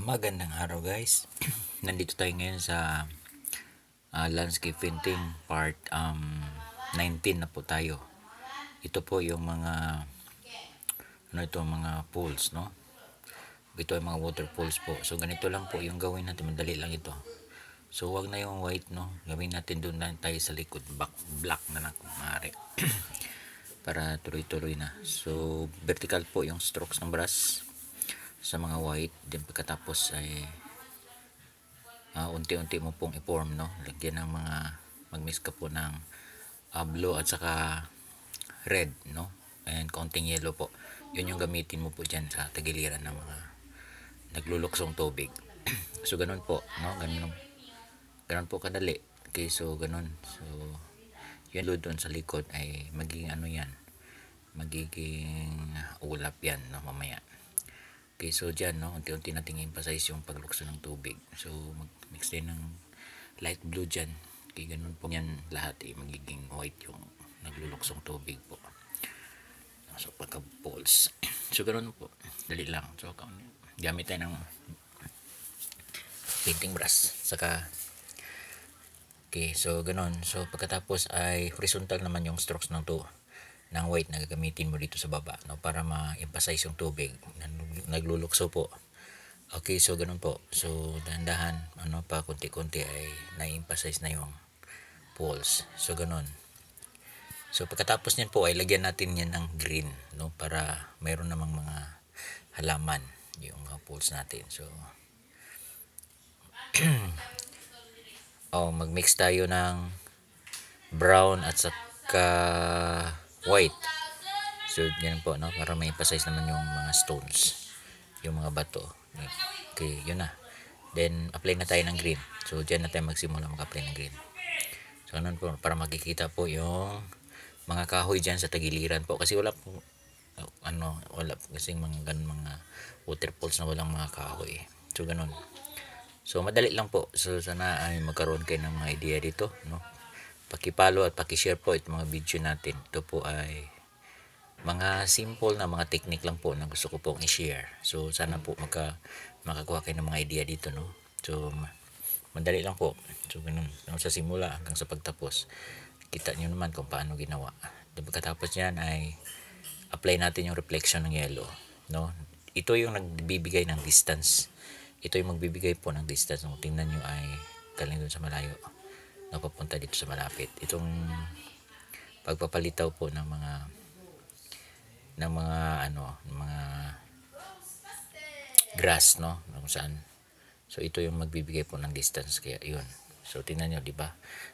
Magandang araw guys. Nandito tayo ngayon sa landscape painting part 19 na po tayo. Ito po yung mga mga pools, no? Ito ay mga water pools po. So ganito lang po yung gawin natin, madali lang ito. So wag na yung white, no? Gawin natin doon lang tayo sa likod, black na lang kung maaari. Para tuloy-tuloy na. So vertical po yung strokes ng brush sa mga white, then pagkatapos ay unti-unti mo pong i-form, no? Lagyan ng mga mag-mix ka po ng blue at saka red, no? And konting yellow po. Yun yung gamitin mo po dyan sa tagiliran ng mga nagluluksong tubig. So ganun po, no? Ganun po kadali. Okay, so ganun. So yun doon sa likod ay magiging yan, magiging ulap yan, no? Mamaya. Okay, so dyan, no, unti-unti nating emphasize yung paglukso ng tubig. So mag-mix din ng light blue dyan. Okay, ganun po yan lahat, magiging white yung nagluluksong tubig po. So pagka-balls. So ganun po, dali lang. So gamit tayo ng painting brush. Saka okay, so ganun. So pagkatapos ay horizontal naman yung strokes ng white na gagamitin mo dito sa baba, no, para ma-emphasize yung tubig na naglulukso po. Okay, so ganun po. So dahan-dahan, pa konti-konti ay na-emphasize na yung pools. So ganun. So pagkatapos niyan po ay lagyan natin yan ng green, no, para mayroon namang mga halaman yung mga pools natin. So mag-mix tayo ng brown at saka white. So ganun po, no, para may emphasize naman yung mga stones, yung mga bato. Okay, yun na. Then apply na tayo ng green. So diyan na tayo magsimula mag-apply ng green. So ganun po, para makikita po yung mga kahoy diyan sa tagiliran po, kasi wala po wala kasi mga water falls na walang mga kahoy. So ganun. So madali lang po. So sana ay magkaroon kayo ng mga idea dito, no. Paki-follow at paki-share po itong mga video natin. Ito po ay mga simple na mga technique lang po na gusto ko pong i-share. So sana po makakuha kayo ng mga idea dito, no. So madali lang po. So ganun, sa simula hanggang sa pagtapos, kita nyo naman kung paano ginawa. Pagkatapos yan ay apply natin yung reflection ng yellow, no. Ito yung nagbibigay ng distance. Ito yung magbibigay po ng distance. Kung tingnan nyo ay galing dun sa malayo, napapunta dito sa malapit. Itong pagpapalitaw po ng mga grass, no, kung saan. So ito yung magbibigay po ng distance, kaya yun. So tingnan nyo, di ba?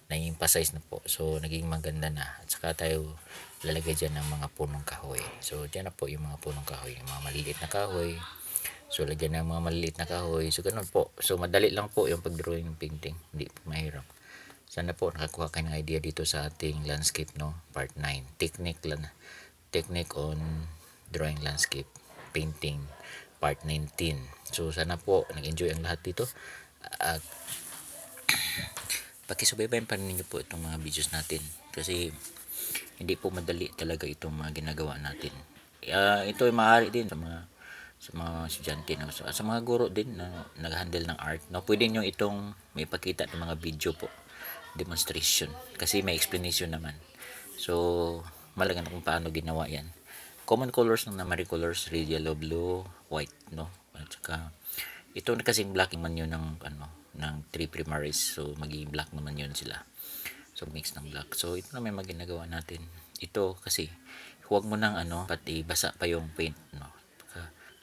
Na-emphasize na po. So naging maganda na. At saka tayo lalagay dyan ng mga punong kahoy. So dyan na po yung mga punong kahoy, yung mga maliliit na kahoy. So lagyan ng mga maliliit na kahoy. So ganun po. So madali lang po yung pag-drawing ng painting. Hindi po mahirap. Sana po nakakuha kayo ng idea dito sa ating landscape, no, part 9. Technique on drawing landscape painting part 19. So sana po nag-enjoy ang lahat dito. At pakisubaybayan pa ninyo po itong mga videos natin, kasi hindi po madali talaga itong mga ginagawa natin. Ito ay maaari din sa mga estudyante, no? Sa mga guro din na nag-handle ng art, no? Pwede nyo itong may pakita ng mga video po, demonstration, kasi may explanation naman. So malaga na kung paano ginawa yan. Common colors ng Namari colors, red, yellow, blue, white, no. At saka ito na kasing black naman yun ng 3 primaries. So magiging black naman yun sila. So mix ng black. So ito na may maginagawa natin. Ito kasi huwag mo nang pati basa pa yung paint, no.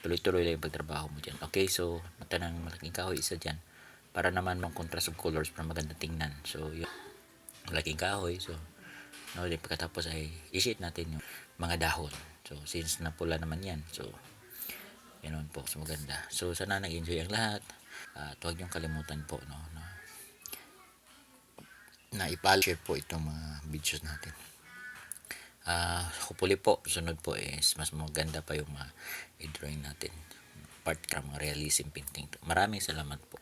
Tuloy-tuloy lang yung pagtrabaho mo dyan. Okay, so mata ng malaking kahoy isa dyan, para naman mang contrast of colors, para maganda tingnan. So yung malaking kahoy, so pagkatapos ay i-sheet natin yung mga dahon. So since na pula naman yan, so yun po, so maganda. So sana nag-enjoy ang lahat. At huwag niyong kalimutan po, no, na i-share po itong mga videos natin. Hopefully po sunod po is mas maganda pa yung mga i-drawing natin, part ng mga realism painting. Maraming salamat po.